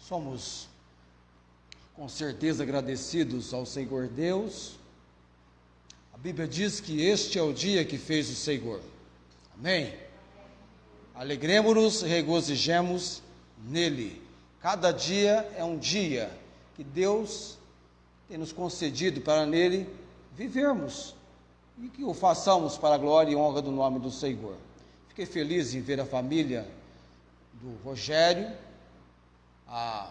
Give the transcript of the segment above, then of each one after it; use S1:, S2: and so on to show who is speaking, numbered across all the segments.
S1: Somos com certeza agradecidos ao Senhor Deus. A Bíblia diz que este é o dia que fez o Senhor. Amém? Alegremo-nos e regozijemos nele. Cada dia é um dia que Deus tem nos concedido para nele vivermos e que o façamos para a glória e honra do nome do Senhor. Fiquei feliz em ver a família do Rogério, a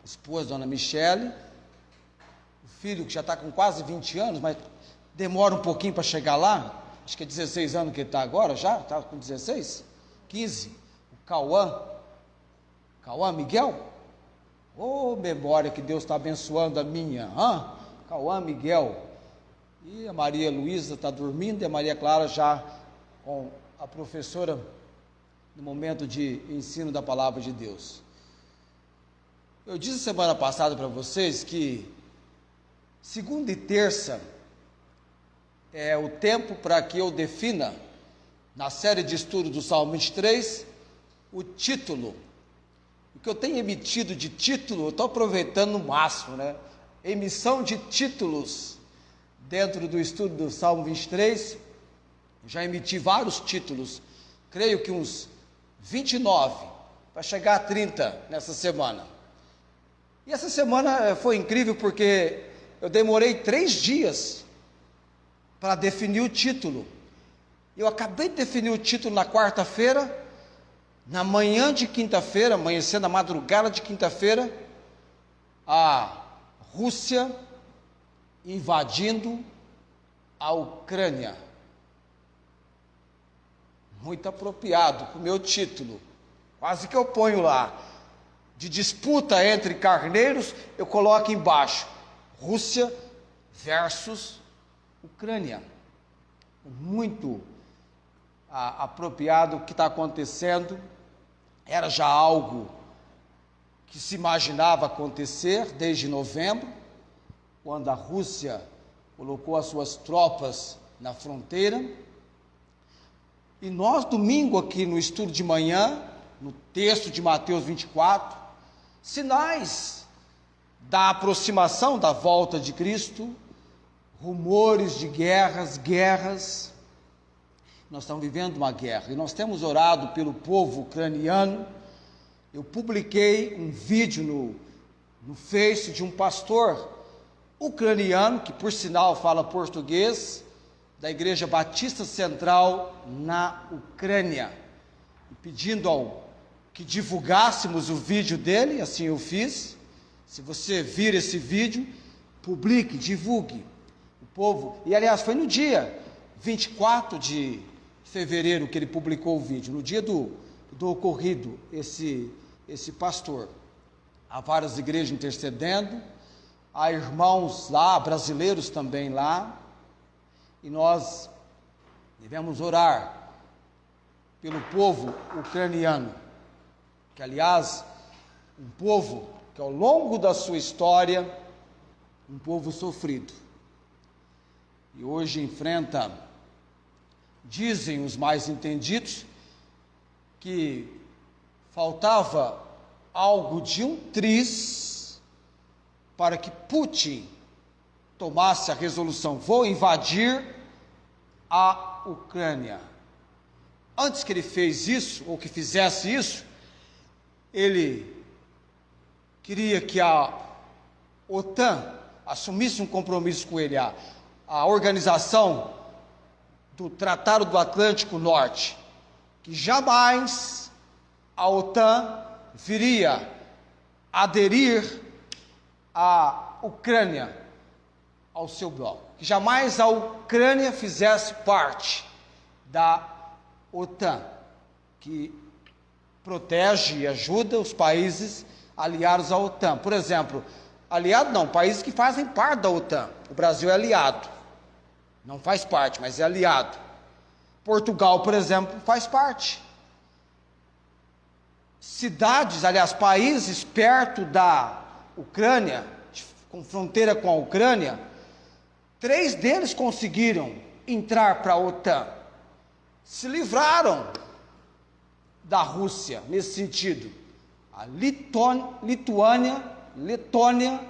S1: esposa, Dona Michele, o filho que já está com quase 20 anos, mas demora um pouquinho para chegar lá, acho que é 16 anos que ele está agora, já está com 16, 15, o Cauã Miguel, memória que Deus está abençoando a minha, Cauã Miguel, e a Maria Luísa está dormindo, e a Maria Clara já com a professora no momento de ensino da palavra de Deus. Eu disse semana passada para vocês que segunda e terça é o tempo para que eu defina, na série de estudo do Salmo 23, o título. O que eu tenho emitido de título, eu estou aproveitando no máximo, emissão de títulos dentro do estudo do Salmo 23, já emiti vários títulos, creio que uns 29, para chegar a 30 nessa semana. E essa semana foi incrível porque eu demorei 3 dias para definir o título. Eu acabei de definir o título na quarta-feira, na manhã de quinta-feira, amanhecendo a madrugada de quinta-feira, a Rússia invadindo a Ucrânia. Muito apropriado para o meu título, quase que eu ponho lá, de disputa entre carneiros, eu coloco embaixo, Rússia versus Ucrânia. Muito apropriado o que está acontecendo, era já algo que se imaginava acontecer desde novembro, quando a Rússia colocou as suas tropas na fronteira. E nós, domingo, aqui no estudo de manhã, no texto de Mateus 24, sinais da aproximação da volta de Cristo, rumores de guerras. Nós estamos vivendo uma guerra e nós temos orado pelo povo ucraniano. Eu publiquei um vídeo no Face de um pastor ucraniano, que por sinal fala português, da Igreja Batista Central na Ucrânia, pedindo que divulgássemos o vídeo dele, assim eu fiz. Se você vir esse vídeo, publique, divulgue. O povo, e aliás foi no dia 24 de fevereiro que ele publicou o vídeo, no dia do ocorrido, esse pastor. Há várias igrejas intercedendo, há irmãos lá, brasileiros também lá, e nós devemos orar pelo povo ucraniano, que aliás, um povo que ao longo da sua história, um povo sofrido, e hoje enfrenta, dizem os mais entendidos, que faltava algo de um triz para que Putin tomasse a resolução: vou invadir a Ucrânia. Antes que ele fez isso, ou que fizesse isso, ele queria que a OTAN assumisse um compromisso com ele, a organização do Tratado do Atlântico Norte, que jamais a OTAN viria aderir à Ucrânia, ao seu bloco, que jamais a Ucrânia fizesse parte da OTAN, que protege e ajuda os países aliados à OTAN. Por exemplo, países que fazem parte da OTAN. O Brasil é aliado, não faz parte, mas é aliado. Portugal, por exemplo, faz parte. Países perto da Ucrânia, com fronteira com a Ucrânia, 3 deles conseguiram entrar para a OTAN, se livraram da Rússia nesse sentido. a Lituânia, Letônia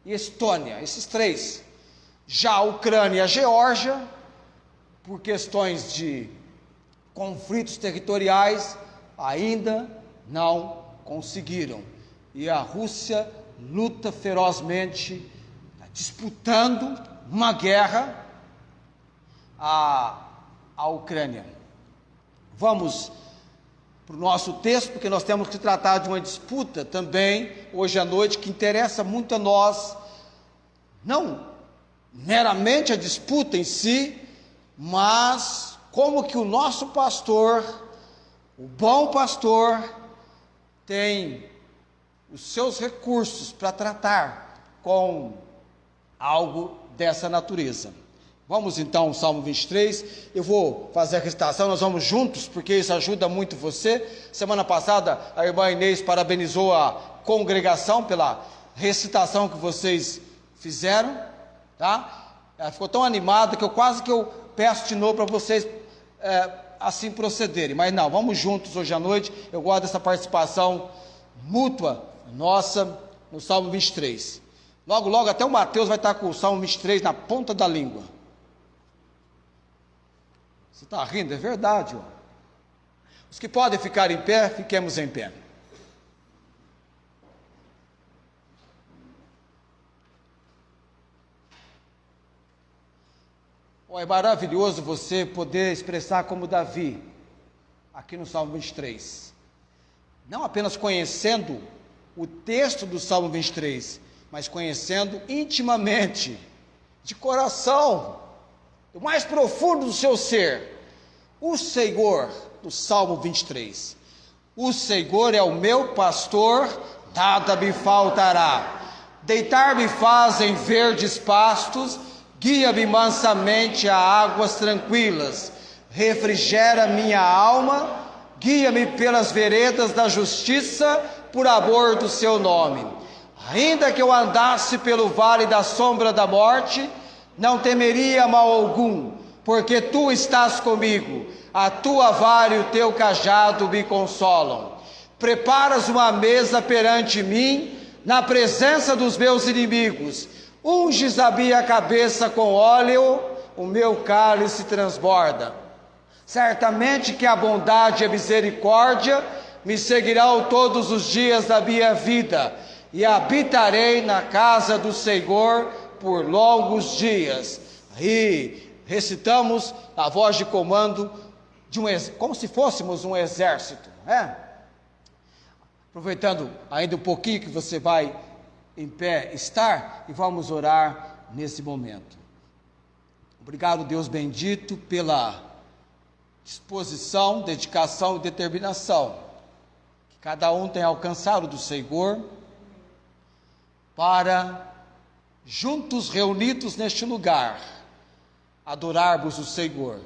S1: e Estônia, esses três. Já a Ucrânia e a Geórgia, por questões de conflitos territoriais, ainda não conseguiram. E a Rússia luta ferozmente, disputando uma guerra à Ucrânia. Vamos para o nosso texto, porque nós temos que tratar de uma disputa também, hoje à noite, que interessa muito a nós, não meramente a disputa em si, mas como que o nosso pastor, o bom pastor, tem os seus recursos para tratar com algo dessa natureza. Vamos então ao Salmo 23, eu vou fazer a recitação, nós vamos juntos, porque isso ajuda muito você. Semana passada a irmã Inês parabenizou a congregação pela recitação que vocês fizeram, tá? Ela ficou tão animada que eu peço de novo para vocês assim procederem, mas não, vamos juntos hoje à noite. Eu gosto dessa participação mútua nossa no Salmo 23. Logo até o Mateus vai estar com o Salmo 23 na ponta da língua. Você está rindo? É verdade, ó. Os que podem ficar em pé, fiquemos em pé. É maravilhoso você poder expressar como Davi, aqui no Salmo 23. Não apenas conhecendo o texto do Salmo 23, mas conhecendo intimamente, de coração, do mais profundo do seu ser, o Senhor, do Salmo 23. O Senhor é o meu pastor, nada me faltará. Deitar-me faz em verdes pastos, guia-me mansamente a águas tranquilas. Refrigera minha alma, guia-me pelas veredas da justiça, por amor do seu nome. Ainda que eu andasse pelo vale da sombra da morte, não temeria mal algum, porque tu estás comigo, a tua vara e o teu cajado me consolam. Preparas uma mesa perante mim, na presença dos meus inimigos. Unges a minha cabeça com óleo, o meu cálice transborda. Certamente que a bondade e a misericórdia me seguirão todos os dias da minha vida, e habitarei na casa do Senhor por longos dias. E recitamos a voz de comando como se fôssemos um exército, aproveitando ainda um pouquinho que você vai em pé estar, e vamos orar nesse momento. Obrigado, Deus bendito, pela disposição, dedicação e determinação que cada um tem alcançado do Senhor, para juntos reunidos neste lugar adorarmos o Senhor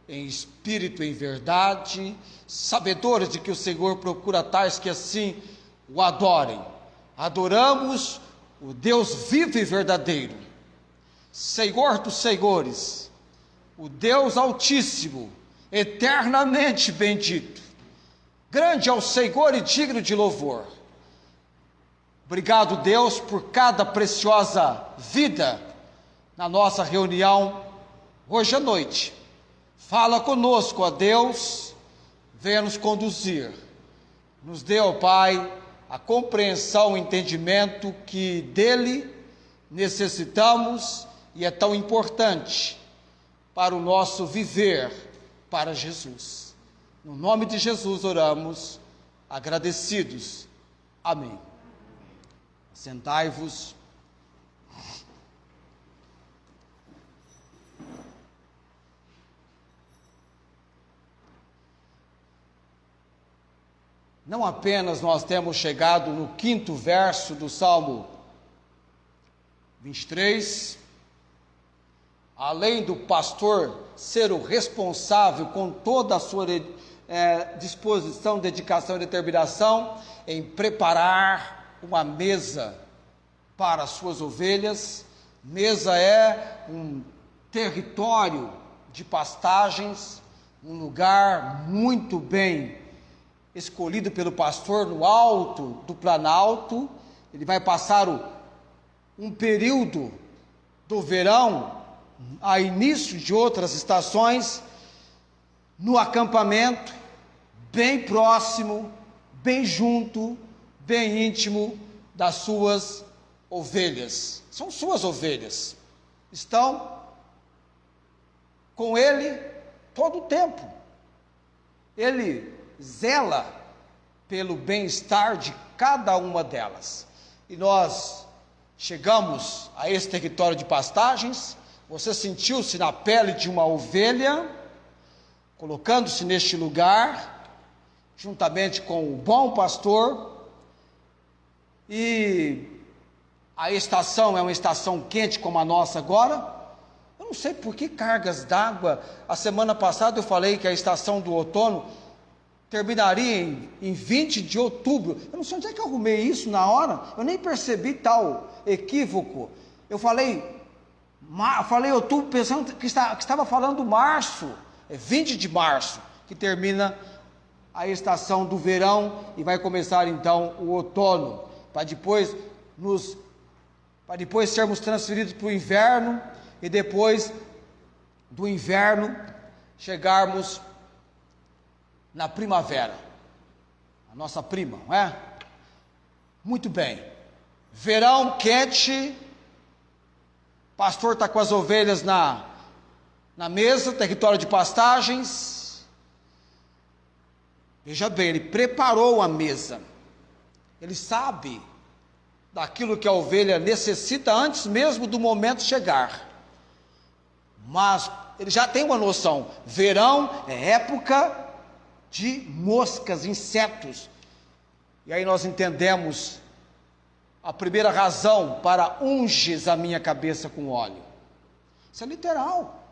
S1: em espírito e em verdade, sabedores de que o Senhor procura tais que assim o adorem. Adoramos o Deus vivo e verdadeiro, Senhor dos senhores, o Deus altíssimo, eternamente bendito. Grande é o Senhor e digno de louvor. Obrigado, Deus, por cada preciosa vida na nossa reunião hoje à noite. Fala conosco, ó Deus, venha nos conduzir. Nos dê, ó Pai, a compreensão, o entendimento que dele necessitamos e é tão importante para o nosso viver para Jesus. No nome de Jesus oramos, agradecidos. Amém. Sentai-vos. Não apenas nós temos chegado no 5º verso do Salmo 23, além do pastor ser o responsável com toda a sua disposição, dedicação e determinação em preparar uma mesa para as suas ovelhas. Mesa é um território de pastagens, um lugar muito bem escolhido pelo pastor no alto do Planalto. Ele vai passar um período do verão, a início de outras estações, no acampamento, bem próximo, bem junto, bem íntimo das suas ovelhas. São suas ovelhas. Estão com ele todo o tempo. Ele zela pelo bem-estar de cada uma delas. E nós chegamos a esse território de pastagens. Você sentiu-se na pele de uma ovelha, colocando-se neste lugar, juntamente com o bom pastor. E a estação é uma estação quente como a nossa agora. Eu não sei por que cargas d'água. A semana passada eu falei que a estação do outono terminaria em 20 de outubro. Eu não sei onde é que eu arrumei isso na hora. Eu nem percebi tal equívoco. Eu falei outubro pensando que estava falando março. É 20 de março que termina a estação do verão e vai começar então o outono, para depois sermos transferidos para o inverno e depois do inverno chegarmos na primavera, a nossa prima, não é? Muito bem, verão quente, pastor está com as ovelhas na mesa, território de pastagens. Veja bem, ele preparou a mesa, ele sabe daquilo que a ovelha necessita antes mesmo do momento chegar, mas ele já tem uma noção. Verão é época de moscas, insetos, e aí nós entendemos a primeira razão para unges a minha cabeça com óleo. Isso é literal,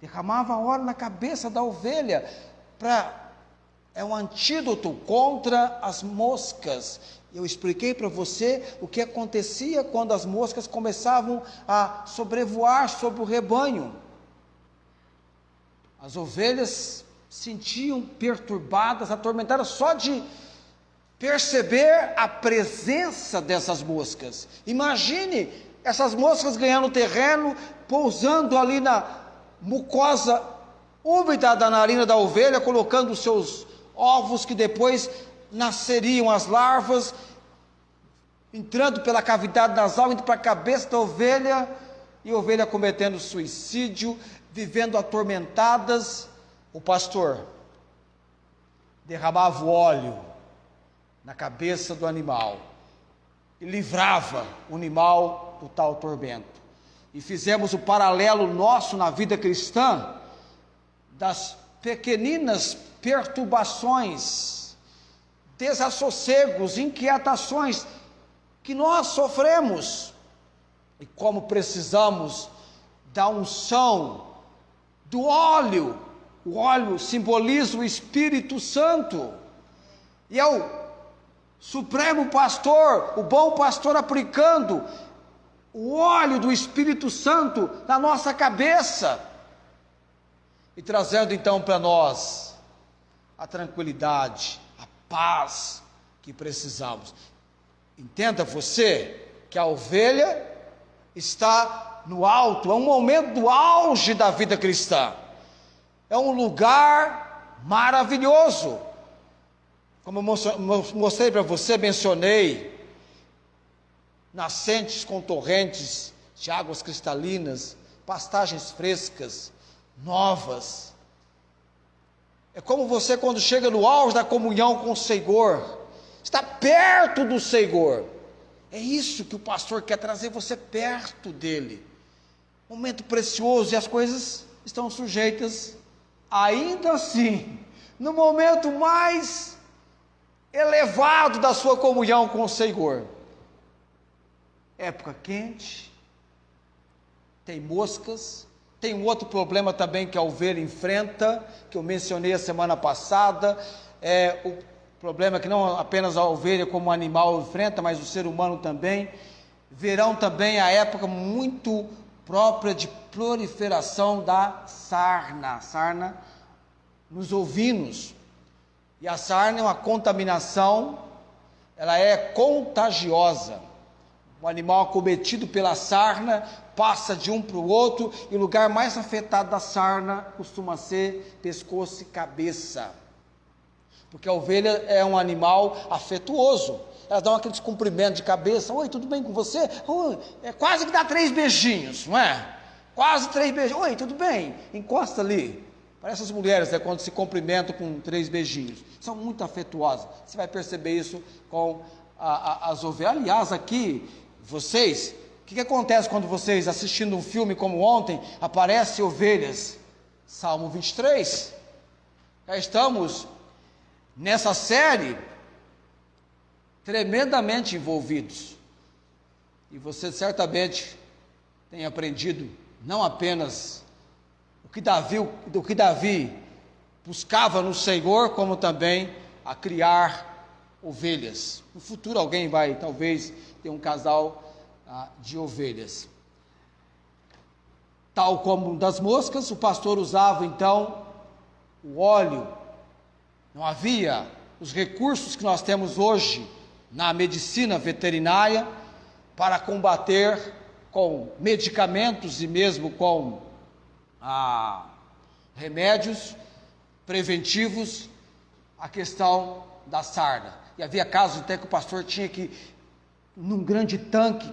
S1: derramava óleo na cabeça da ovelha, é um antídoto contra as moscas. Eu expliquei para você o que acontecia quando as moscas começavam a sobrevoar sobre o rebanho. As ovelhas sentiam perturbadas, atormentadas, só de perceber a presença dessas moscas. Imagine essas moscas ganhando terreno, pousando ali na mucosa úmida da narina da ovelha, colocando os seus ovos, que depois nasceriam as larvas, entrando pela cavidade nasal, indo para a cabeça da ovelha, e a ovelha cometendo suicídio, vivendo atormentadas. O pastor derramava o óleo na cabeça do animal e livrava o animal do tal tormento. E fizemos o paralelo nosso na vida cristã das pequeninas perturbações, desassossegos, inquietações que nós sofremos, e como precisamos da unção, do óleo. O óleo simboliza o Espírito Santo, e é o supremo pastor, o bom pastor, aplicando o óleo do Espírito Santo na nossa cabeça, e trazendo então para nós a tranquilidade, a paz que precisamos. Entenda você que a ovelha está no alto, é um momento do auge da vida cristã, é um lugar maravilhoso. Como eu mostrei para você, mencionei nascentes com torrentes de águas cristalinas, pastagens frescas, novas. É como você, quando chega no auge da comunhão com o Senhor, está perto do Senhor. É isso que o pastor quer, trazer você perto dele. Momento precioso, e as coisas estão sujeitas, ainda assim, no momento mais elevado da sua comunhão com o Senhor. Época quente, tem moscas, tem um outro problema também que a ovelha enfrenta, que eu mencionei a semana passada, é o problema que não apenas a ovelha como animal enfrenta, mas o ser humano também. Verão também a época muito própria de proliferação da sarna nos ovinos. E a sarna é uma contaminação, ela é contagiosa. O animal acometido pela sarna passa de um para o outro, e o lugar mais afetado da sarna costuma ser pescoço e cabeça. Porque a ovelha é um animal afetuoso. Elas dão aquele descumprimento de cabeça. Oi, tudo bem com você? Oi, quase que dá 3 beijinhos, não é? Quase 3 beijinhos. Oi, tudo bem? Encosta ali. Parece as mulheres, quando se cumprimentam com 3 beijinhos. São muito afetuosas. Você vai perceber isso com as ovelhas. Aliás, aqui, vocês, o que acontece quando vocês, assistindo um filme como ontem, aparecem ovelhas? Salmo 23. Já estamos nessa série tremendamente envolvidos. E você certamente tem aprendido não apenas do que Davi buscava no Senhor, como também a criar ovelhas. No futuro alguém vai talvez ter um casal de ovelhas. Tal como das moscas, o pastor usava então o óleo. Não havia os recursos que nós temos hoje na medicina veterinária para combater com medicamentos e mesmo com remédios preventivos a questão da sarna. E havia casos até que o pastor tinha que, num grande tanque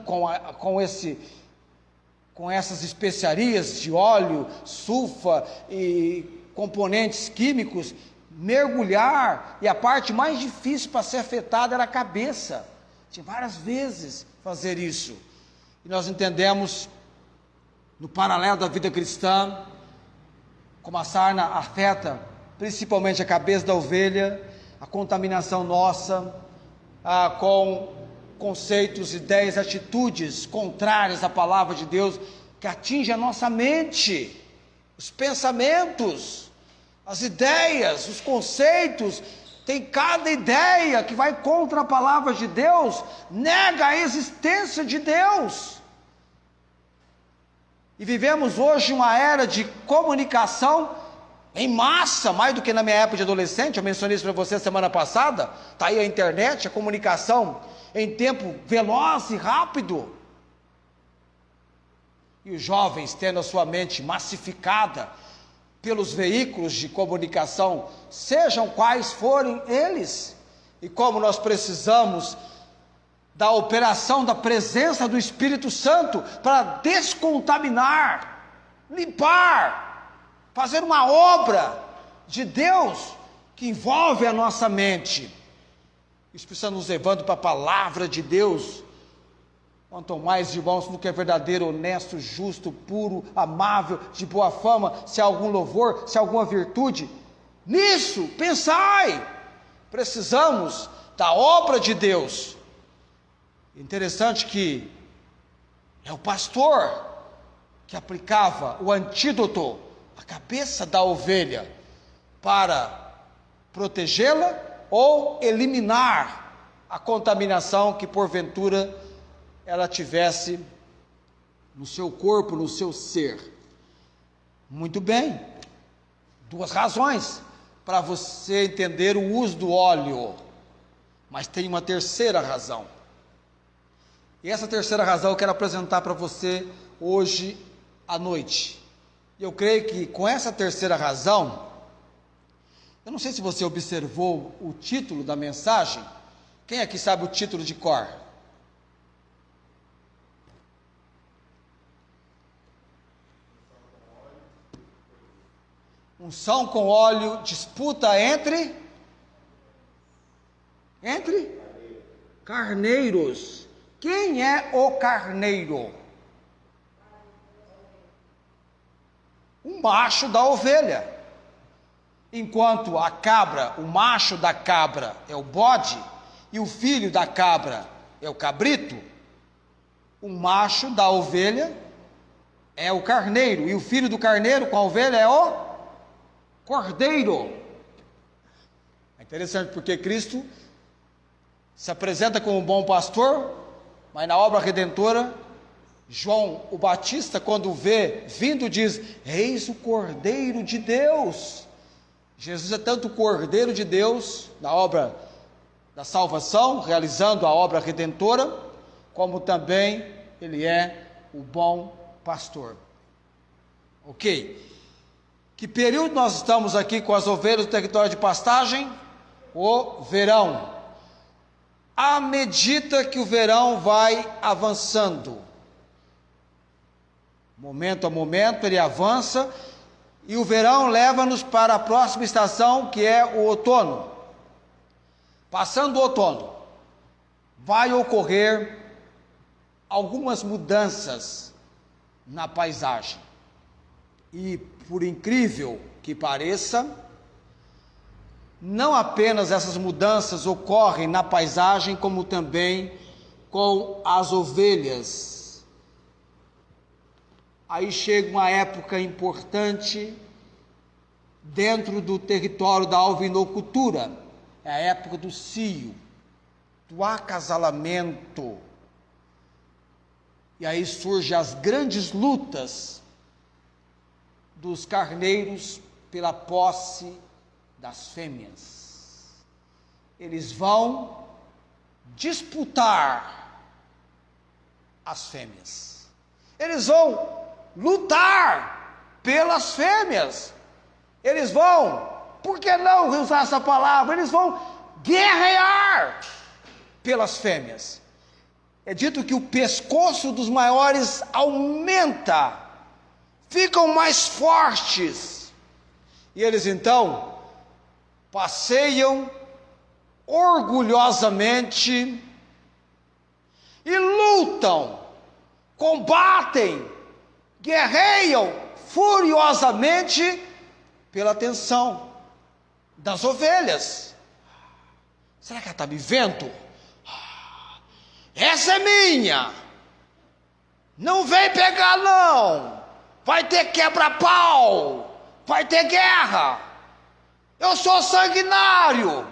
S1: com essas especiarias de óleo, sulfa e componentes químicos, mergulhar, e a parte mais difícil para ser afetada era a cabeça. Tinha várias vezes fazer isso. E nós entendemos, no paralelo da vida cristã, como a sarna afeta principalmente a cabeça da ovelha, a contaminação nossa, com conceitos, ideias, atitudes contrárias à palavra de Deus, que atingem a nossa mente, os pensamentos, as ideias, os conceitos. Tem cada ideia que vai contra a palavra de Deus, nega a existência de Deus. E vivemos hoje uma era de comunicação em massa, mais do que na minha época de adolescente. Eu mencionei isso para você semana passada. Está aí a internet, a comunicação em tempo veloz e rápido. E os jovens tendo a sua mente massificada pelos veículos de comunicação, sejam quais forem eles. E como nós precisamos da operação da presença do Espírito Santo para descontaminar, limpar, fazer uma obra de Deus que envolve a nossa mente. Isso precisa nos levando para a palavra de Deus. Quanto mais, irmãos, no que é verdadeiro, honesto, justo, puro, amável, de boa fama, se há algum louvor, se há alguma virtude, nisso pensai. Precisamos da obra de Deus. Interessante que é o pastor que aplicava o antídoto à cabeça da ovelha para protegê-la ou eliminar a contaminação que porventura ela tivesse no seu corpo, no seu ser. Muito bem, 2 razões para você entender o uso do óleo, mas tem uma terceira razão. E essa terceira razão eu quero apresentar para você hoje à noite. Eu creio que com essa terceira razão, eu não sei se você observou o título da mensagem. Quem aqui sabe o título de cor? Unção com óleo, disputa entre carneiros. Quem é o carneiro? O macho da ovelha. Enquanto a cabra, o macho da cabra é o bode, e o filho da cabra é o cabrito, o macho da ovelha é o carneiro, e o filho do carneiro com a ovelha é o cordeiro. É interessante porque Cristo se apresenta como um bom pastor, mas na obra redentora, João o Batista, quando o vê vindo, diz: eis o Cordeiro de Deus. Jesus é tanto o Cordeiro de Deus, na obra da salvação, realizando a obra redentora, como também Ele é o bom pastor. Ok. Que período nós estamos aqui com as ovelhas do território de pastagem? O verão. À medida que o verão vai avançando, momento a momento ele avança, e o verão leva-nos para a próxima estação, que é o outono. Passando o outono, vai ocorrer algumas mudanças na paisagem. E, por incrível que pareça, não apenas essas mudanças ocorrem na paisagem, como também com as ovelhas. Aí chega uma época importante dentro do território da ovinocultura, é a época do cio, do acasalamento. E aí surgem as grandes lutas dos carneiros pela posse das fêmeas. Eles vão disputar as fêmeas. Eles vão lutar pelas fêmeas. Eles vão, por que não usar essa palavra? Eles vão guerrear pelas fêmeas. É dito que o pescoço dos maiores aumenta, ficam mais fortes. E eles então passeiam orgulhosamente e lutam, combatem, guerreiam furiosamente pela atenção das ovelhas. Será que ela está me vendo? Essa é minha, não vem pegar não, vai ter quebra-pau, vai ter guerra, eu sou sanguinário.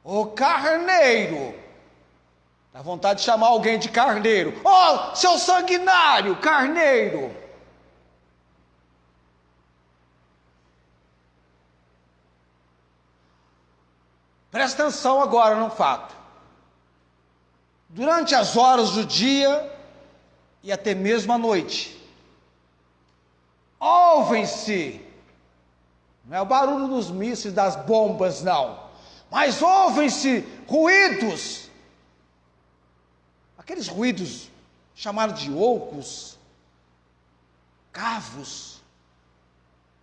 S1: O carneiro, dá vontade de chamar alguém de carneiro. Oh, seu sanguinário, carneiro. Presta atenção agora num fato. Durante as horas do dia e até mesmo à noite, ouvem-se, não é o barulho dos mísseis, das bombas, não, mas ouvem-se ruídos, aqueles ruídos chamados de ocos, cavos,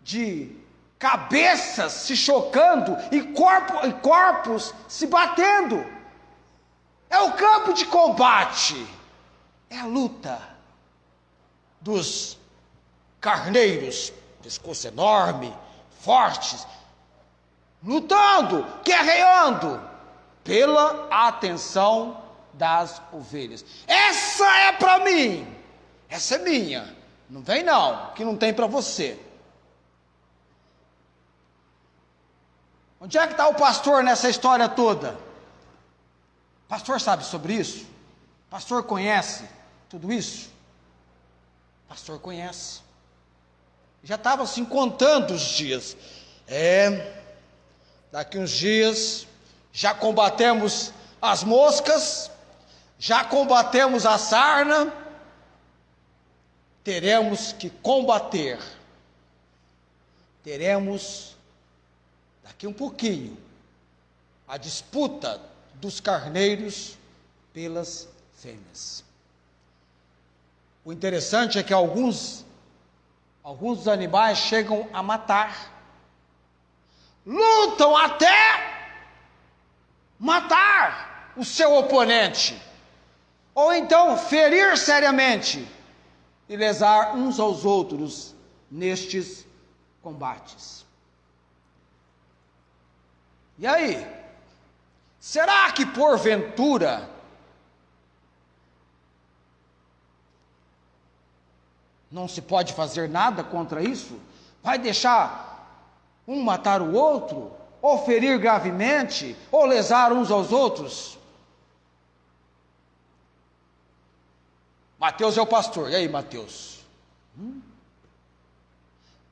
S1: de cabeças se chocando e corpos se batendo. É o campo de combate, é a luta dos carneiros, pescoço enorme, fortes, lutando, guerreando pela atenção das ovelhas. Essa é para mim, essa é minha, não vem não, que não tem para você. Onde é que está o pastor nessa história toda? O pastor sabe sobre isso? O pastor conhece tudo isso? O pastor conhece. Já estava assim contando os dias. Daqui uns dias já combatemos as moscas, já combatemos a sarna, teremos que combater. Teremos daqui um pouquinho a disputa dos carneiros pelas fêmeas. O interessante é que alguns dos animais chegam a matar, lutam até matar o seu oponente, ou então ferir seriamente e lesar uns aos outros nestes combates. E aí? Será que porventura não se pode fazer nada contra isso? Vai deixar um matar o outro? Ou ferir gravemente? Ou lesar uns aos outros? Mateus é o pastor. E aí, Mateus?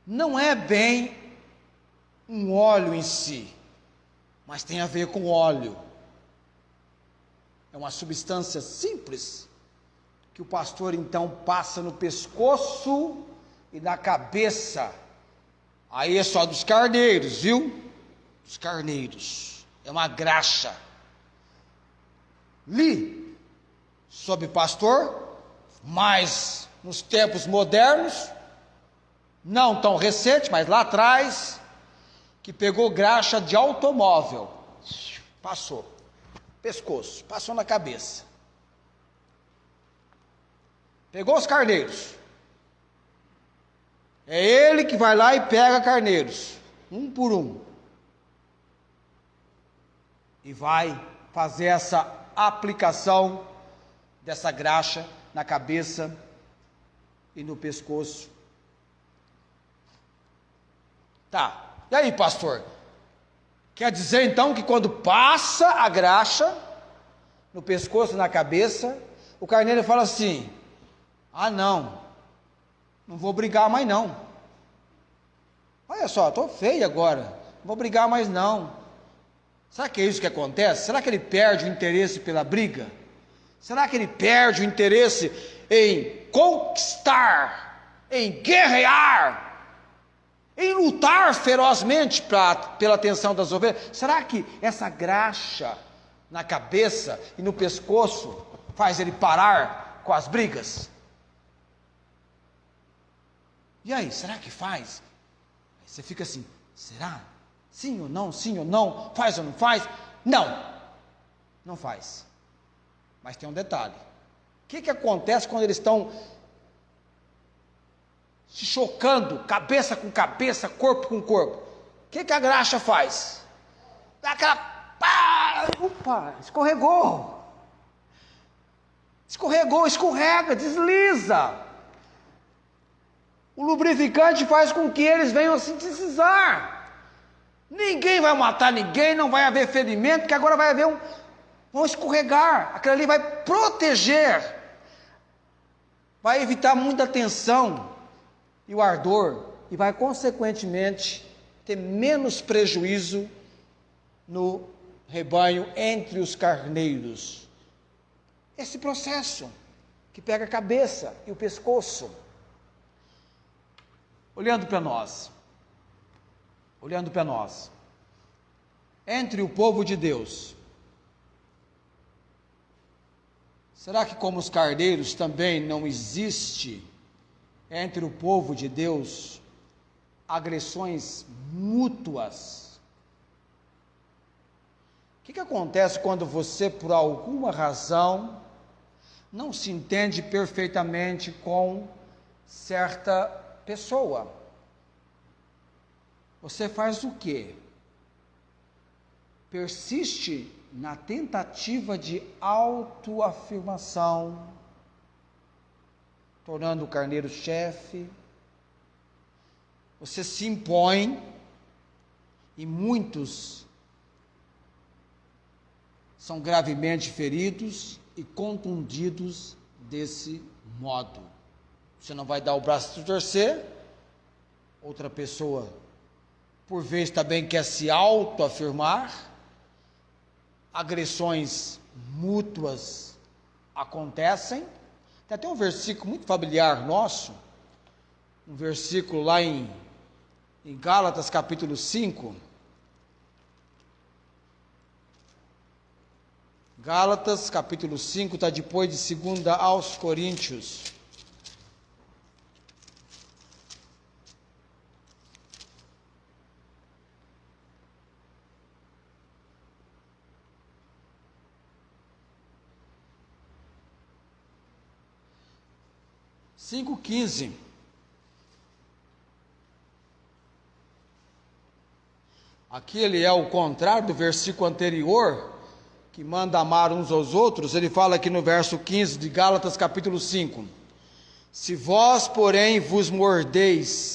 S1: não é bem um óleo em si, mas tem a ver com óleo. É uma substância simples que o pastor então passa no pescoço e na cabeça. Aí é só dos carneiros, viu? Dos carneiros. É uma graxa. Li sobre pastor, mas nos tempos modernos, não tão recente, mas lá atrás, que pegou graxa de automóvel, passou, pescoço, passou na cabeça, pegou os carneiros, é ele que vai lá e pega carneiros, um por um, e vai fazer essa aplicação dessa graxa na cabeça e no pescoço. Tá, e aí, pastor? Quer dizer então que quando passa a graxa no pescoço e na cabeça, o carneiro fala assim: ah, não vou brigar mais não. Olha só, estou feio agora, não vou brigar mais não. Será que é isso que acontece? Será que ele perde o interesse pela briga? Será que ele perde o interesse em conquistar, em guerrear, em lutar ferozmente pela atenção das ovelhas? Será que essa graxa na cabeça e no pescoço faz ele parar com as brigas? E aí, será que faz? Aí você fica assim, será? Sim ou não? Sim ou não? Faz ou não faz? Não faz. Mas tem um detalhe. O que acontece quando eles estão se chocando, cabeça com cabeça, corpo com corpo? O que a graxa faz? Dá aquela... Opa, escorregou. Escorrega, desliza. O lubrificante faz com que eles venham a se deslizar. Ninguém vai matar ninguém, não vai haver ferimento, porque agora vai haver vão escorregar. Aquilo ali vai proteger, vai evitar muita tensão e o ardor, e vai consequentemente ter menos prejuízo no rebanho entre os carneiros. Esse processo que pega a cabeça e o pescoço. Olhando para nós, entre o povo de Deus, será que como os carneiros também não existe entre o povo de Deus agressões mútuas? O que acontece quando você, por alguma razão, não se entende perfeitamente com certa pessoa? Você faz o quê? Persiste na tentativa de autoafirmação, tornando o carneiro chefe. Você se impõe e muitos são gravemente feridos e contundidos desse modo. Você não vai dar o braço a torcer, outra pessoa por vezes também quer se autoafirmar, agressões mútuas acontecem. Tem até um versículo muito familiar nosso, um versículo lá em Gálatas capítulo 5. Gálatas capítulo 5, está depois de 2 aos Coríntios. Cinco 15. Aqui ele é o contrário do versículo anterior, que manda amar uns aos outros. Ele fala aqui no verso 15 de Gálatas capítulo 5: se vós, porém, vos mordeis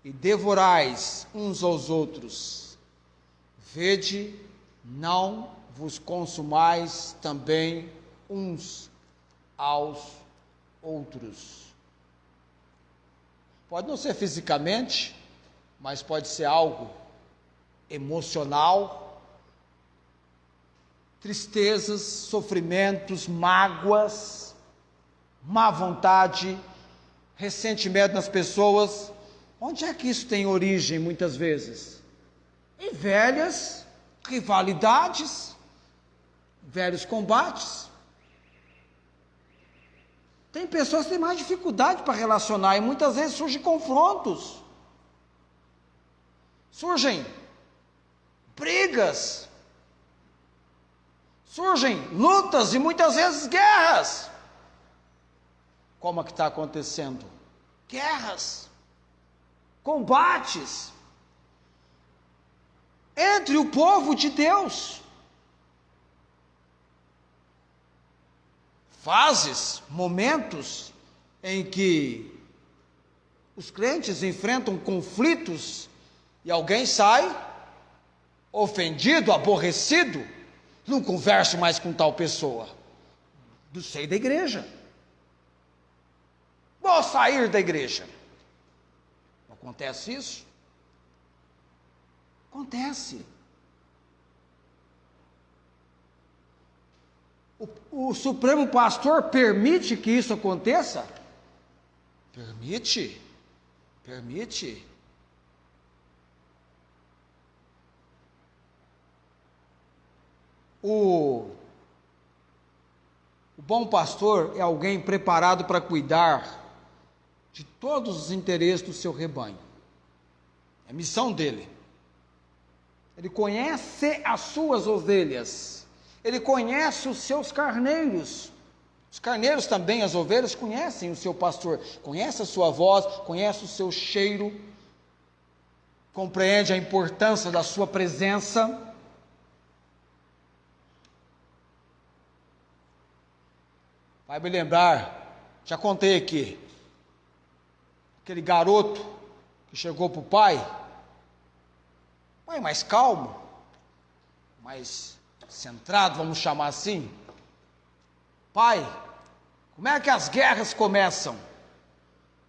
S1: e devorais uns aos outros, vede, não vos consumais também uns aos outros. Pode não ser fisicamente, mas pode ser algo emocional, tristezas, sofrimentos, mágoas, má vontade, ressentimento nas pessoas. Onde é que isso tem origem muitas vezes? Em velhas rivalidades, velhos combates. Tem pessoas que têm mais dificuldade para relacionar e muitas vezes surgem confrontos, surgem brigas, surgem lutas e muitas vezes guerras. Como é que está acontecendo? Guerras, combates entre o povo de Deus. Fases, momentos em que os crentes enfrentam conflitos e alguém sai ofendido, aborrecido, não converso mais com tal pessoa, do seio da igreja, vou sair da igreja. Acontece isso? Acontece. O Supremo Pastor permite que isso aconteça? Permite. O bom pastor é alguém preparado para cuidar de todos os interesses do seu rebanho. É a missão dele. Ele conhece as suas ovelhas. Ele conhece os seus carneiros. Os carneiros também, as ovelhas, conhecem o seu pastor. Conhece a sua voz, conhece o seu cheiro. Compreende a importância da sua presença. Vai me lembrar, já contei aqui, aquele garoto que chegou para o pai mais calmo, mais centrado, vamos chamar assim. Pai, como é que as guerras começam?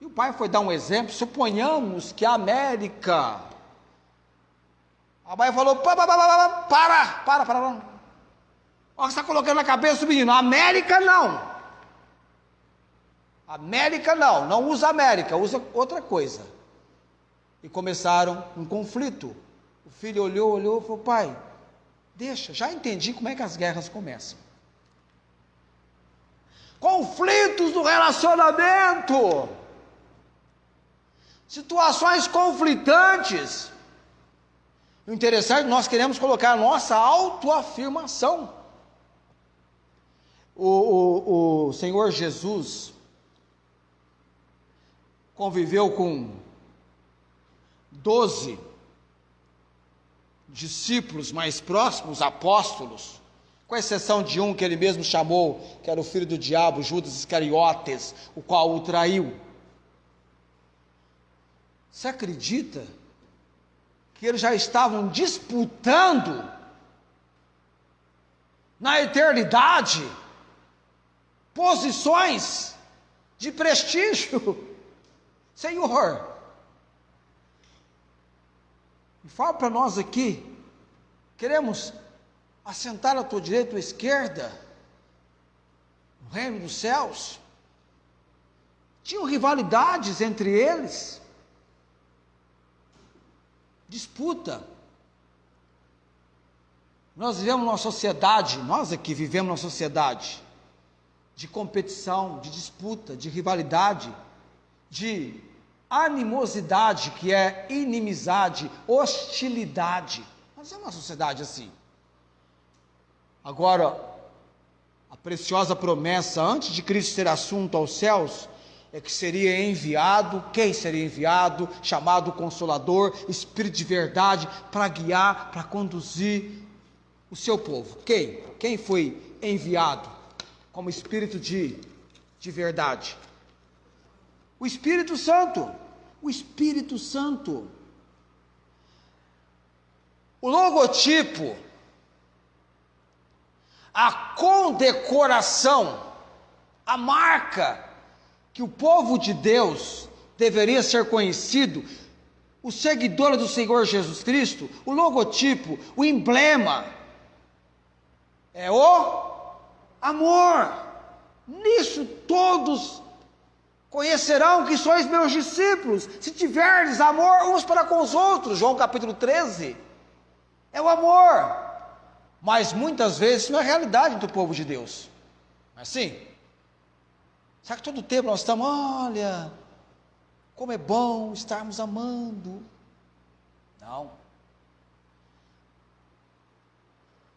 S1: E o pai foi dar um exemplo. Suponhamos que a América. A mãe falou: para. Olha o que você está colocando na cabeça do menino. América não. América não usa América, usa outra coisa. E começaram um conflito. O filho olhou e falou: pai, deixa, já entendi como é que as guerras começam. Conflitos no relacionamento, situações conflitantes. O interessante, nós queremos colocar a nossa autoafirmação. O Senhor Jesus conviveu com 12 discípulos mais próximos, apóstolos, com exceção de um que ele mesmo chamou, que era o filho do diabo, Judas Iscariotes, o qual o traiu. Você acredita que eles já estavam disputando na eternidade posições de prestígio? Senhor, fala para nós aqui, queremos assentar à tua direita ou à esquerda, no reino dos céus. Tinham rivalidades entre eles, disputa. Nós vivemos numa sociedade, nós aqui vivemos numa sociedade de competição, de disputa, de rivalidade, de animosidade, que é inimizade, hostilidade. Nós é uma sociedade assim. Agora, a preciosa promessa, antes de Cristo ter assunto aos céus, é que seria enviado. Quem seria enviado? Chamado Consolador, Espírito de verdade, para guiar, para conduzir o seu povo. Quem foi enviado como Espírito de verdade? O Espírito Santo. O Espírito Santo. O logotipo, a condecoração, a marca que o povo de Deus deveria ser conhecido, o seguidor do Senhor Jesus Cristo, o logotipo, o emblema, é o amor. Nisso todos conhecerão que sois meus discípulos, se tiverdes amor uns para com os outros. João capítulo 13, é o amor. Mas muitas vezes isso não é realidade do povo de Deus. Não é assim? Será que todo tempo nós estamos, olha, como é bom estarmos amando? Não.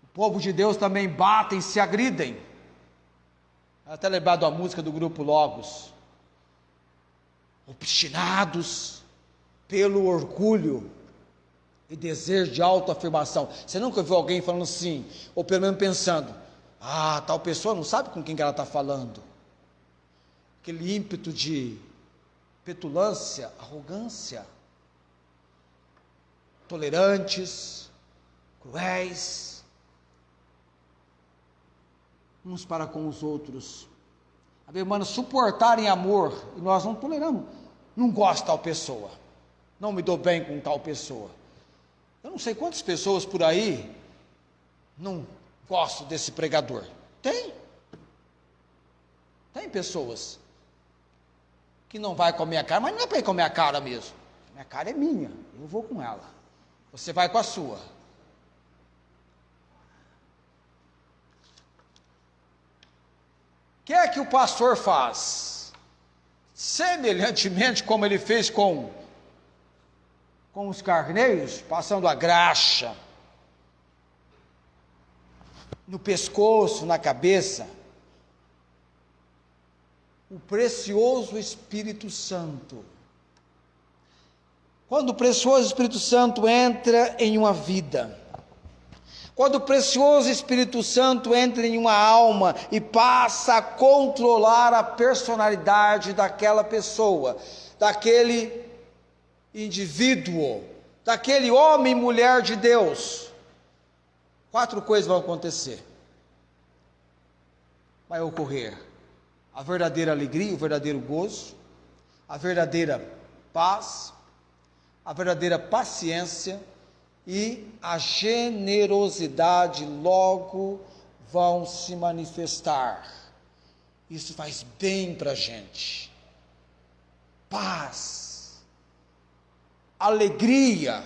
S1: O povo de Deus também batem, se agridem. Até lembrado a música do grupo Logos. Obstinados pelo orgulho e desejo de autoafirmação. Você nunca viu alguém falando assim, ou pelo menos pensando, tal pessoa não sabe com quem que ela está falando. Aquele ímpeto de petulância, arrogância, tolerantes, cruéis, uns para com os outros. Irmãos, suportarem amor, e nós não toleramos, não gosto de tal pessoa, não me dou bem com tal pessoa. Eu não sei quantas pessoas por aí não gostam desse pregador. Tem pessoas que não vai com a minha cara, mas não é para ir com a minha cara mesmo. Minha cara é minha, eu vou com ela. Você vai com a sua. O que é que o pastor faz? Semelhantemente como ele fez com os carneiros, passando a graxa no pescoço, na cabeça, o precioso Espírito Santo. Quando o precioso Espírito Santo entra em uma vida, quando o precioso Espírito Santo entra em uma alma e passa a controlar a personalidade daquela pessoa, daquele indivíduo, daquele homem e mulher de Deus, 4 coisas vão acontecer. Vai ocorrer a verdadeira alegria, o verdadeiro gozo, a verdadeira paz, a verdadeira paciência e a generosidade logo vão se manifestar. Isso faz bem para a gente. Paz, alegria,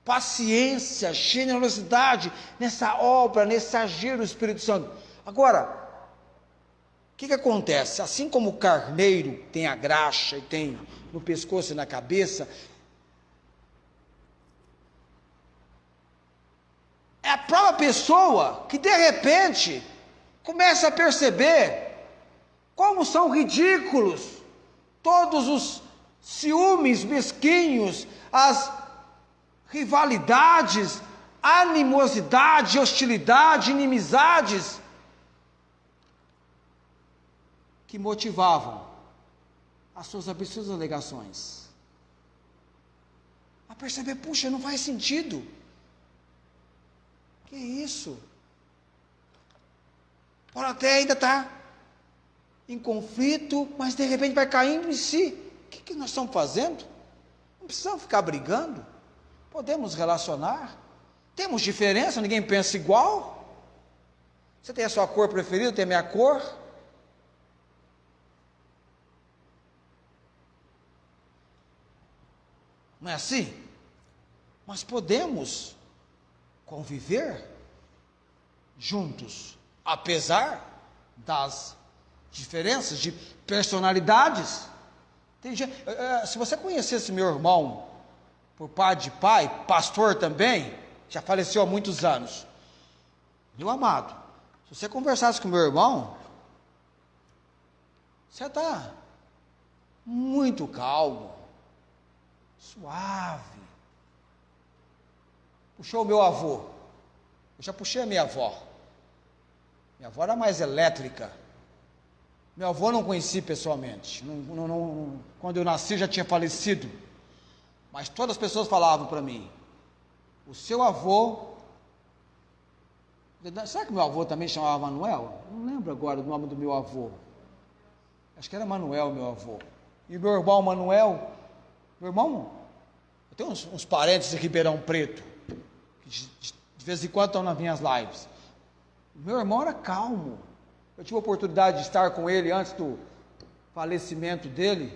S1: paciência, generosidade nessa obra, nesse agir do Espírito Santo. Agora, o que acontece? Assim como o carneiro tem a graxa e tem no pescoço e na cabeça, é a própria pessoa que de repente começa a perceber como são ridículos todos os ciúmes mesquinhos, as rivalidades, animosidade, hostilidade, inimizades que motivavam as suas absurdas alegações. A perceber, puxa, não faz sentido. Que isso? Pode até ainda estar em conflito, mas de repente vai caindo em si. O que nós estamos fazendo? Não precisamos ficar brigando. Podemos relacionar. Temos diferença, ninguém pensa igual. Você tem a sua cor preferida, eu tenho a minha cor. Não é assim? Mas podemos conviver juntos, apesar das diferenças de personalidades. Tem gente, se você conhecesse meu irmão por parte de pai, pastor também, já faleceu há muitos anos, meu amado, se você conversasse com meu irmão, você está muito calmo, suave. Puxou o meu avô, eu já puxei a minha avó. Minha avó era mais elétrica. Meu avô não conheci pessoalmente, quando eu nasci já tinha falecido, mas todas as pessoas falavam para mim, o seu avô, será que meu avô também chamava Manuel? Não lembro agora o nome do meu avô, acho que era Manuel meu avô, E o meu irmão Manuel, meu irmão, eu tenho uns parentes em Ribeirão Preto, que de vez em quando estão nas minhas lives. O meu irmão era calmo. Eu tive a oportunidade de estar com ele antes do falecimento dele,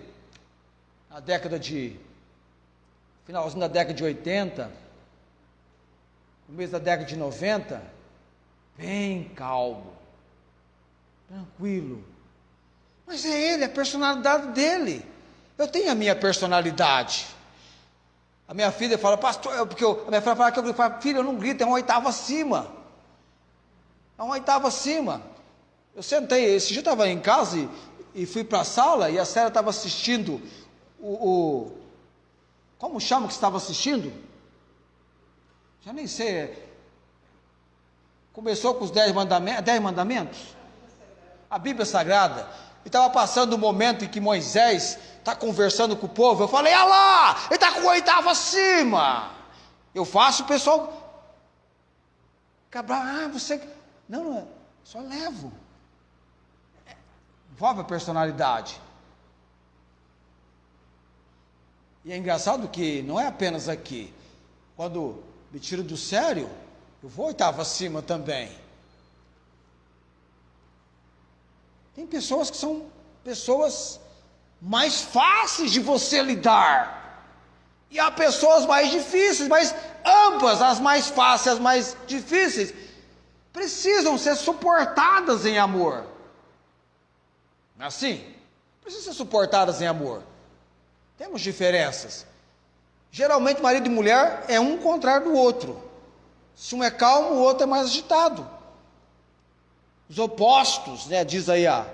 S1: finalzinho da década de 80, começo da década de 90, bem calmo, tranquilo. Mas é ele, a personalidade dele. Eu tenho a minha personalidade. A minha filha fala, pastor, a minha filha fala que eu falo, filha, eu não grito, é uma oitava acima. É uma oitava acima. Eu sentei, esse dia eu estava em casa e fui para a sala e a Célia estava assistindo como chama que estava assistindo? Já nem sei. Começou com os 10 mandamentos? A Bíblia Sagrada. E estava passando o momento em que Moisés está conversando com o povo. Eu falei, olha lá, ele está com o oitavo acima. Eu faço, o pessoal cabrar, você... Não, só levo. Envolve a personalidade. E é engraçado que não é apenas aqui. Quando me tiro do sério, eu vou oitavo acima também. Tem pessoas que são pessoas mais fáceis de você lidar. E há pessoas mais difíceis, mas ambas, as mais fáceis e as mais difíceis, precisam ser suportadas em amor. Assim, precisam ser suportadas em amor. Temos diferenças. Geralmente marido e mulher é um contrário do outro. Se um é calmo, o outro é mais agitado. Os opostos, né, diz aí a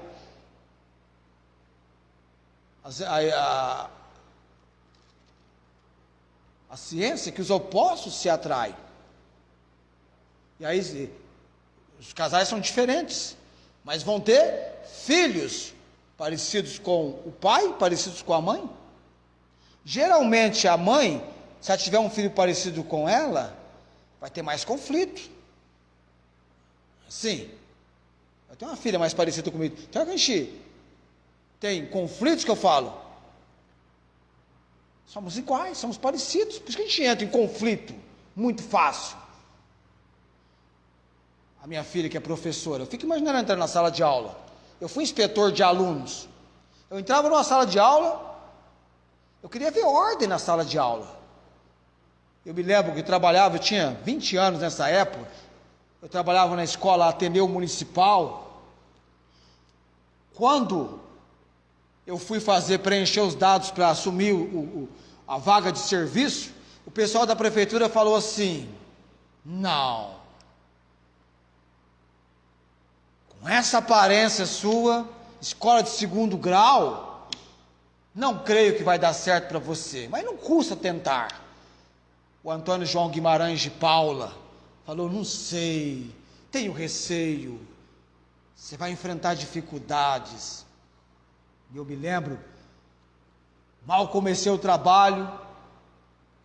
S1: ciência, que os opostos se atraem. E aí os casais são diferentes, mas vão ter filhos parecidos com o pai, parecidos com a mãe. Geralmente a mãe, se ela tiver um filho parecido com ela, vai ter mais conflito. Sim. Eu tenho uma filha mais parecida comigo. Então a gente tem conflitos que eu falo. Somos iguais, somos parecidos. Por isso que a gente entra em conflito muito fácil. A minha filha, que é professora, eu fico imaginando entrar na sala de aula. Eu fui inspetor de alunos. Eu entrava numa sala de aula, eu queria ver ordem na sala de aula. Eu me lembro que eu tinha 20 anos nessa época, eu trabalhava na escola Ateneu Municipal. Quando eu fui preencher os dados para assumir a vaga de serviço, o pessoal da prefeitura falou assim, não, com essa aparência sua, escola de 2º grau, não creio que vai dar certo para você, mas não custa tentar. O Antônio João Guimarães de Paula falou, não sei, tenho receio, você vai enfrentar dificuldades. E eu me lembro, mal comecei o trabalho,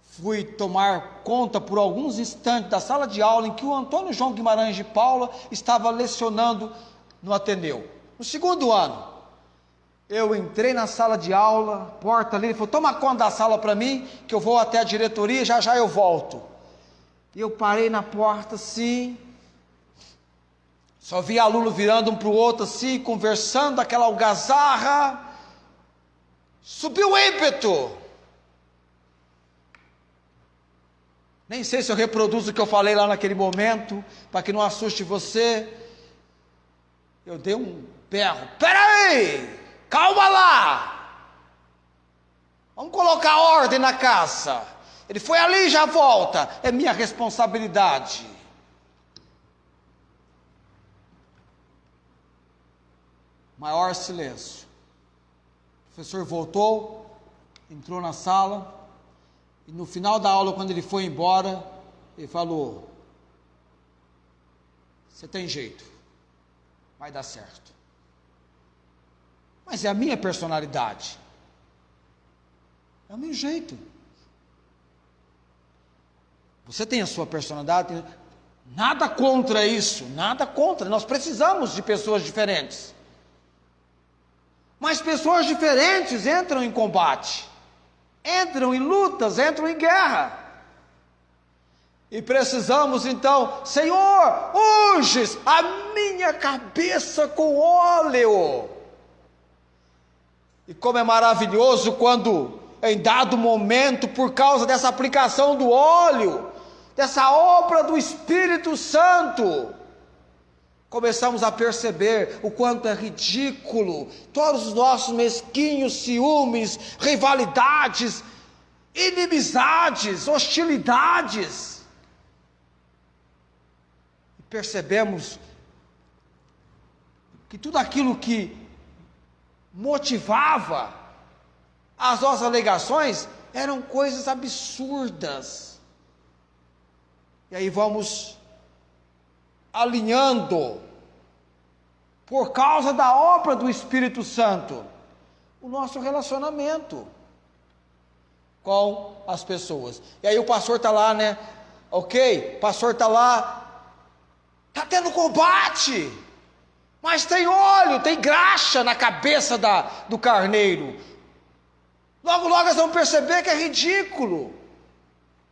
S1: fui tomar conta por alguns instantes da sala de aula em que o Antônio João Guimarães de Paula estava lecionando no Ateneu. No 2º ano, eu entrei na sala de aula, porta ali, ele falou, toma conta da sala para mim, que eu vou até a diretoria, já já eu volto. E eu parei na porta assim, só vi aluno virando um para o outro assim, conversando, aquela algazarra, subiu o ímpeto. Nem sei se eu reproduzo o que eu falei lá naquele momento, para que não assuste você. Eu dei um berro, peraí! Calma lá! Vamos colocar ordem na casa. Ele foi ali e já volta. É minha responsabilidade. Maior silêncio. O professor voltou, entrou na sala, e no final da aula, quando ele foi embora, ele falou, você tem jeito, vai dar certo. Mas é a minha personalidade. É o meu jeito. Você tem a sua personalidade. Nada contra isso. Nada contra. Nós precisamos de pessoas diferentes. Mas pessoas diferentes entram em combate, entram em lutas, entram em guerra. E precisamos então, Senhor, unges a minha cabeça com óleo. E como é maravilhoso quando, em dado momento, por causa dessa aplicação do óleo, dessa obra do Espírito Santo, começamos a perceber o quanto é ridículo todos os nossos mesquinhos ciúmes, rivalidades, inimizades, hostilidades. E percebemos que tudo aquilo que motivava as nossas alegações eram coisas absurdas. E aí vamos alinhando, por causa da obra do Espírito Santo, o nosso relacionamento com as pessoas. E aí o pastor está lá, né? Ok, o pastor está lá, está tendo combate, mas tem óleo, tem graxa na cabeça do carneiro. Logo, logo eles vão perceber que é ridículo.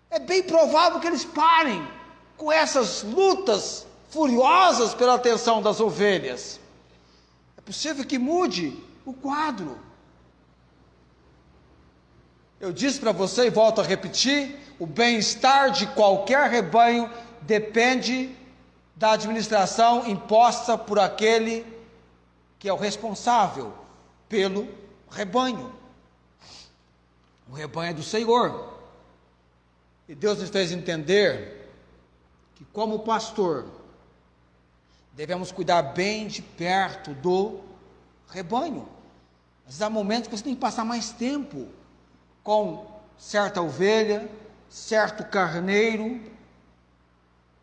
S1: É bem provável que eles parem com essas lutas furiosas pela atenção das ovelhas. É possível que mude o quadro. Eu disse para você e volto a repetir: o bem-estar de qualquer rebanho depende da administração imposta por aquele que é o responsável pelo rebanho. O rebanho é do Senhor. E Deus nos fez entender que, como pastor, devemos cuidar bem de perto do rebanho. Às vezes há momentos que você tem que passar mais tempo com certa ovelha, certo carneiro,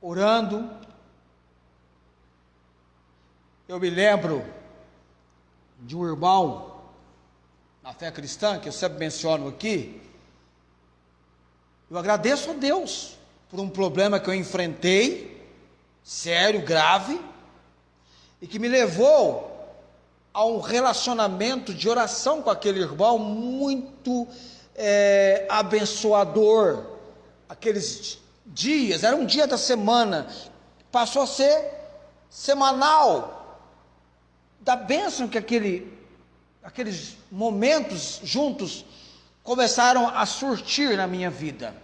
S1: orando. Eu me lembro de um irmão na fé cristã, que eu sempre menciono aqui. Eu agradeço a Deus por um problema que eu enfrentei, sério, grave, e que me levou a um relacionamento de oração com aquele irmão muito abençoador. Aqueles dias, era um dia da semana, passou a ser semanal, da bênção que aqueles momentos juntos começaram a surtir na minha vida.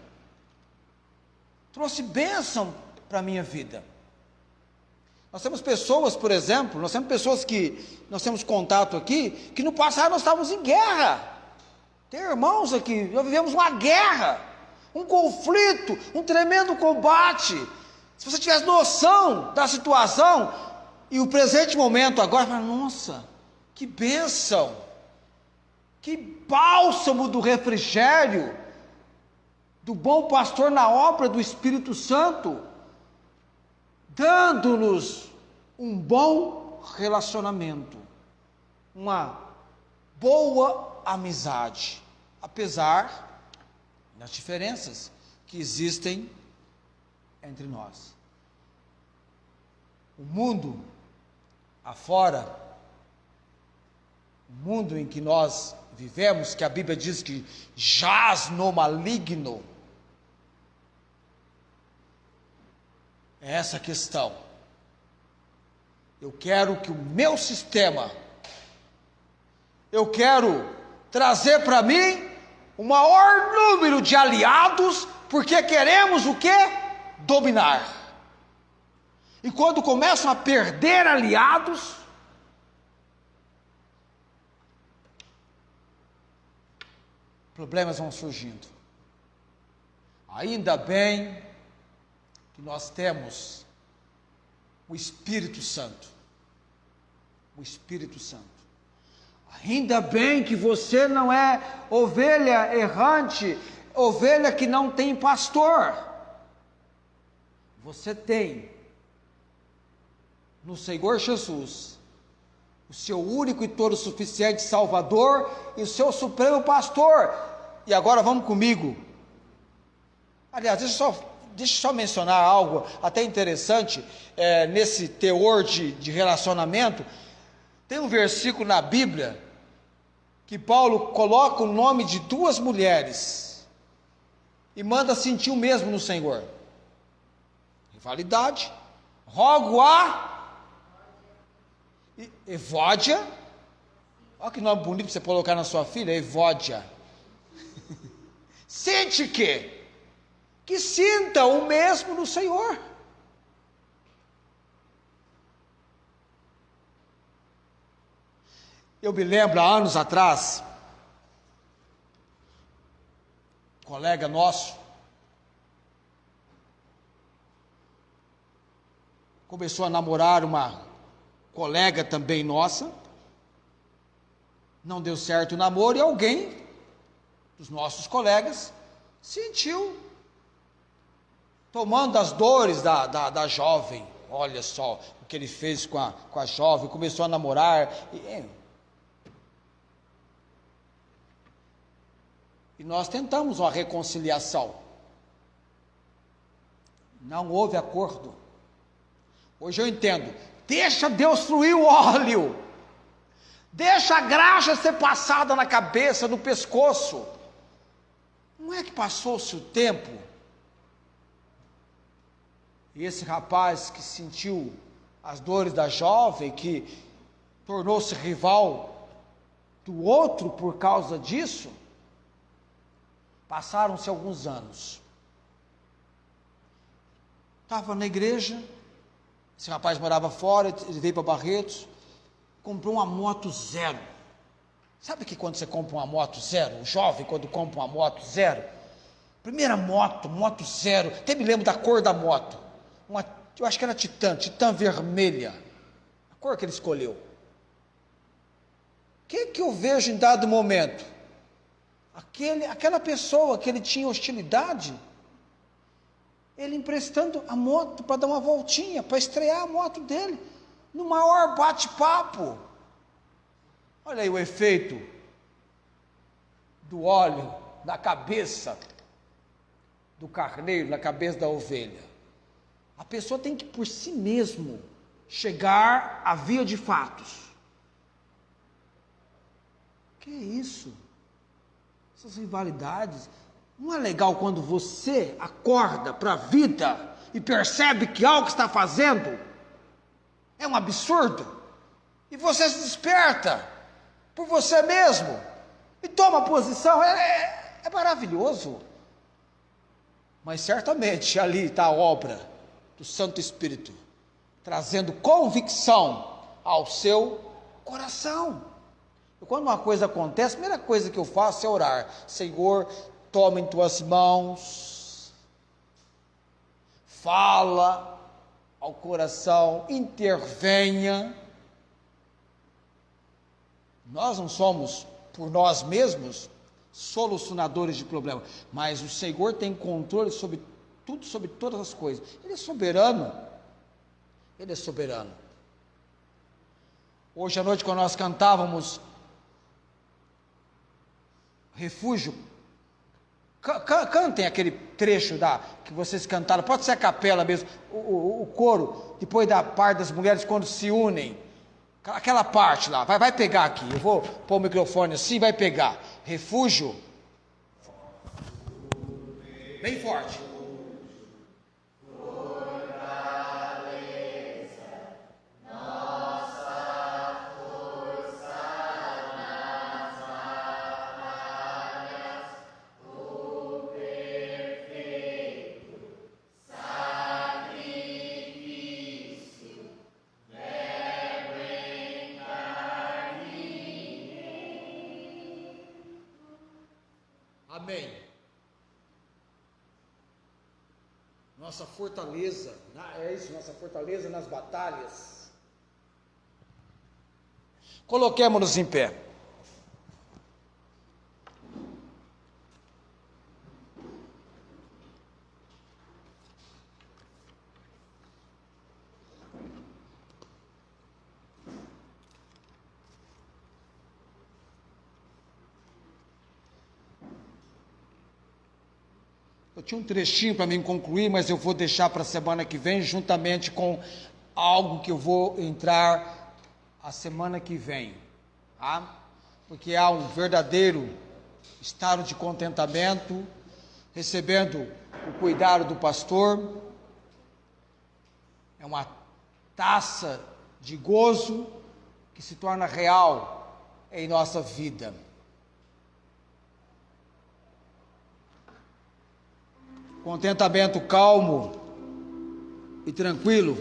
S1: Trouxe bênção para a minha vida. Nós temos pessoas, por exemplo, nós temos pessoas que nós temos contato aqui, que no passado nós estávamos em guerra. Tem irmãos aqui, nós vivemos uma guerra, um conflito, um tremendo combate. Se você tivesse noção da situação e o presente momento agora, fala, nossa, que bênção, que bálsamo do refrigério, do bom pastor na obra do Espírito Santo, dando-nos um bom relacionamento, uma boa amizade, apesar das diferenças que existem entre nós. O mundo afora, o mundo em que nós vivemos, que a Bíblia diz que jaz no maligno, é essa a questão. Eu quero que o meu sistema, eu quero trazer para mim o maior número de aliados, porque queremos o quê? Dominar. E quando começam a perder aliados, problemas vão surgindo. Ainda bem que nós temos o Espírito Santo. O Espírito Santo. Ainda bem que você não é ovelha errante, ovelha que não tem pastor. Você tem no Senhor Jesus o seu único e todo suficiente Salvador e o seu supremo pastor. E agora vamos comigo. Aliás, deixa eu só mencionar algo até interessante, nesse teor de relacionamento. Tem um versículo na Bíblia que Paulo coloca o nome de duas mulheres e manda sentir o mesmo no Senhor. Rivalidade. Rogo a Evódia. Olha que nome bonito para você colocar na sua filha, Evódia. Sente que sinta o mesmo no Senhor. Eu me lembro, há anos atrás, um colega nosso começou a namorar uma colega também nossa, não deu certo o namoro e alguém dos nossos colegas sentiu, tomando as dores da jovem. Olha só o que ele fez com a jovem, começou a namorar. E nós tentamos uma reconciliação. Não houve acordo. Hoje eu entendo. Deixa Deus fluir o óleo. Deixa a graxa ser passada na cabeça, no pescoço. Não é que passou-se o tempo? E esse rapaz que sentiu as dores da jovem, que tornou-se rival do outro por causa disso, passaram-se alguns anos. Estava na igreja, esse rapaz morava fora, ele veio para Barretos, comprou uma moto zero. Sabe que quando você compra uma moto zero, o jovem quando compra uma moto zero, primeira moto zero, até me lembro da cor da moto, eu acho que era Titã vermelha, a cor que ele escolheu. O que eu vejo em dado momento? Aquela pessoa que ele tinha hostilidade, ele emprestando a moto para dar uma voltinha, para estrear a moto dele, no maior bate-papo. Olha aí o efeito do óleo na cabeça do carneiro, na cabeça da ovelha. A pessoa tem que por si mesmo chegar à via de fatos. Que isso? Essas rivalidades. Não é legal quando você acorda para a vida e percebe que algo que está fazendo é um absurdo, e você se desperta por você mesmo e toma posição. É maravilhoso. Mas certamente ali está a obra do Santo Espírito, trazendo convicção ao seu coração. E quando uma coisa acontece, a primeira coisa que eu faço é orar. Senhor, toma em tuas mãos, fala ao coração, intervenha. Nós não somos, por nós mesmos, solucionadores de problemas, mas o Senhor tem controle sobre tudo, sobre todas as coisas. Ele é soberano. Ele é soberano. Hoje à noite, quando nós cantávamos Refúgio, cantem aquele trecho que vocês cantaram, pode ser a capela mesmo, o coro, depois da parte das mulheres quando se unem, aquela parte lá, vai pegar aqui, eu vou pôr o microfone assim, vai pegar, refúgio, bem forte. Amém. Nossa fortaleza, é isso, nossa fortaleza nas batalhas. Coloquemo-nos em pé. Eu tinha um trechinho para mim concluir, mas eu vou deixar para a semana que vem, juntamente com algo que eu vou entrar a semana que vem. Tá? porque há um verdadeiro estado de contentamento, recebendo o cuidado do pastor. É uma taça de gozo que se torna real em nossa vida. Contentamento calmo e tranquilo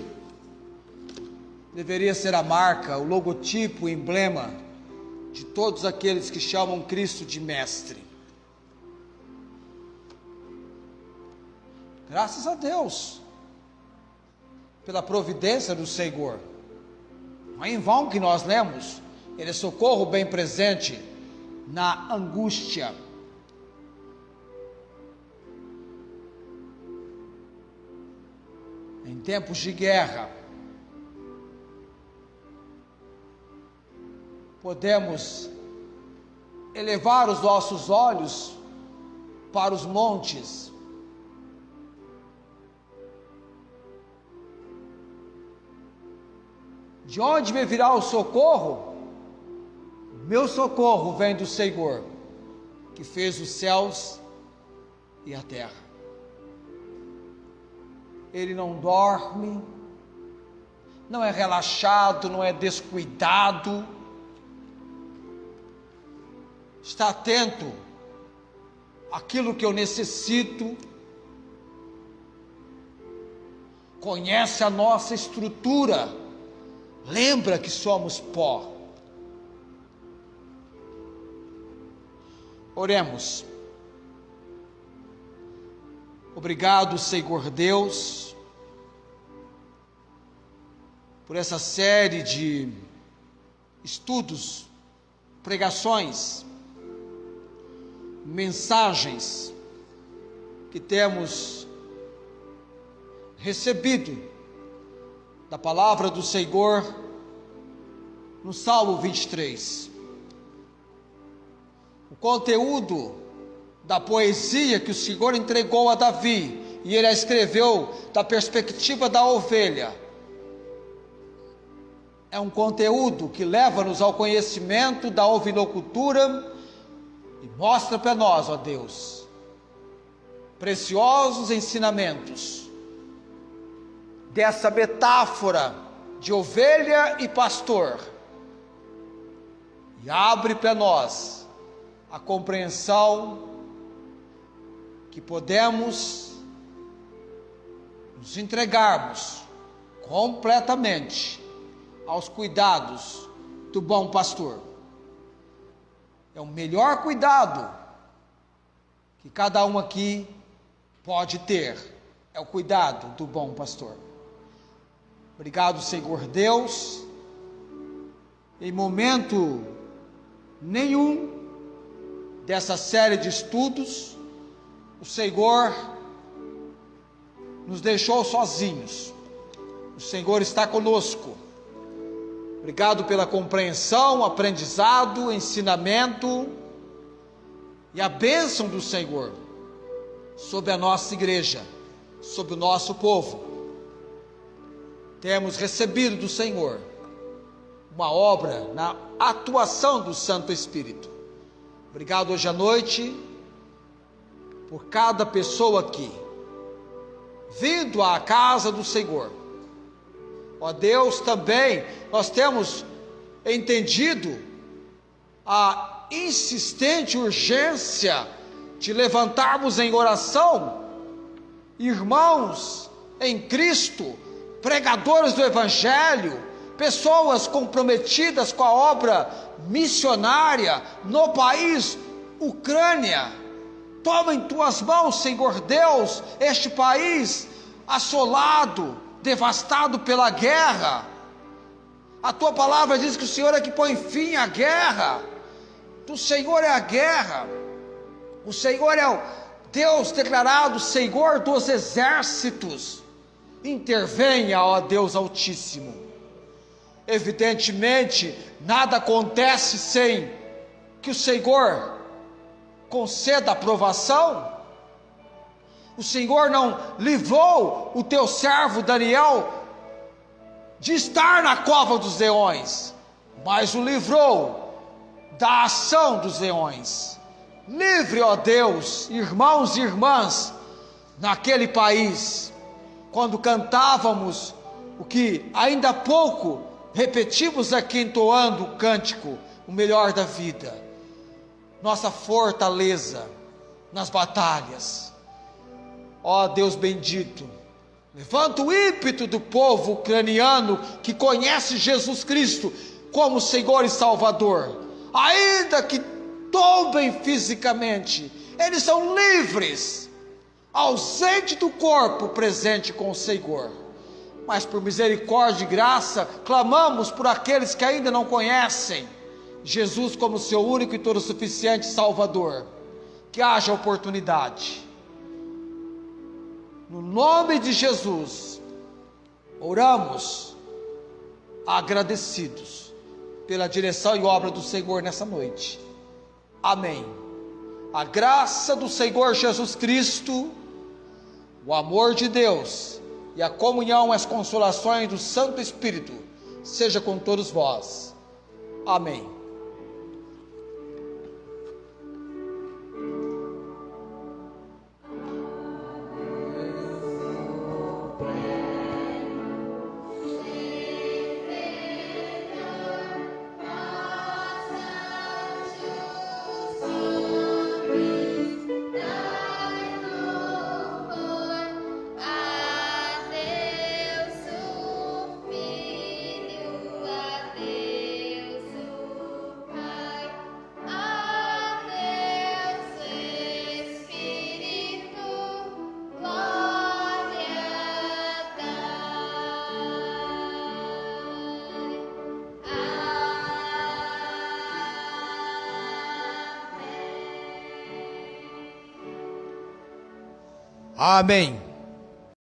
S1: deveria ser a marca, o logotipo, o emblema de todos aqueles que chamam Cristo de Mestre. Graças a Deus pela providência do Senhor. Não é em vão que nós lemos: Ele é socorro bem presente na angústia. Em tempos de guerra, podemos elevar os nossos olhos para os montes. De onde me virá o socorro? Meu socorro vem do Senhor, que fez os céus e a terra. Ele não dorme, não é relaxado, não é descuidado, está atento àquilo que eu necessito, conhece a nossa estrutura, lembra que somos pó. Oremos. Obrigado, Senhor Deus, por essa série de estudos, pregações, mensagens que temos recebido da palavra do Senhor no Salmo 23. O conteúdo da poesia que o Senhor entregou a Davi, e ele a escreveu da perspectiva da ovelha, é um conteúdo que leva-nos ao conhecimento da ovinocultura e mostra para nós, ó Deus, preciosos ensinamentos dessa metáfora de ovelha e pastor, e abre para nós a compreensão que podemos nos entregarmos completamente aos cuidados do bom pastor. É o melhor cuidado que cada um aqui pode ter, é o cuidado do bom pastor. Obrigado, Senhor Deus. Em momento nenhum dessa série de estudos, o Senhor nos deixou sozinhos. O Senhor está conosco. Obrigado pela compreensão, aprendizado, ensinamento e a bênção do Senhor sobre a nossa igreja, sobre o nosso povo. Temos recebido do Senhor uma obra na atuação do Santo Espírito. Obrigado hoje à noite por cada pessoa aqui, vindo à casa do Senhor. Ó Deus, também nós temos entendido a insistente urgência de levantarmos em oração irmãos em Cristo, pregadores do Evangelho, pessoas comprometidas com a obra missionária no país Ucrânia. Toma em tuas mãos, Senhor Deus, este país assolado, devastado pela guerra. A tua palavra diz que o Senhor é que põe fim à guerra. O Senhor é a guerra. O Senhor é o Deus declarado Senhor dos exércitos. Intervenha, ó Deus Altíssimo. Evidentemente, nada acontece sem que o Senhor conceda aprovação. O Senhor não livrou o teu servo Daniel de estar na cova dos leões, mas o livrou da ação dos leões. Livre, ó Deus, irmãos e irmãs, naquele país, quando cantávamos o que ainda há pouco repetimos aqui entoando o cântico, o melhor da vida, nossa fortaleza nas batalhas. Ó Deus bendito, levanta o ímpeto do povo ucraniano que conhece Jesus Cristo como Senhor e Salvador, ainda que tombem fisicamente, eles são livres, ausente do corpo, presente com o Senhor. Mas por misericórdia e graça, clamamos por aqueles que ainda não conhecem Jesus como seu único e todo suficiente Salvador, que haja oportunidade. No nome de Jesus, oramos agradecidos pela direção e obra do Senhor nessa noite. Amém. A graça do Senhor Jesus Cristo, o amor de Deus e a comunhão e as consolações do Santo Espírito seja com todos vós. Amém. Amém.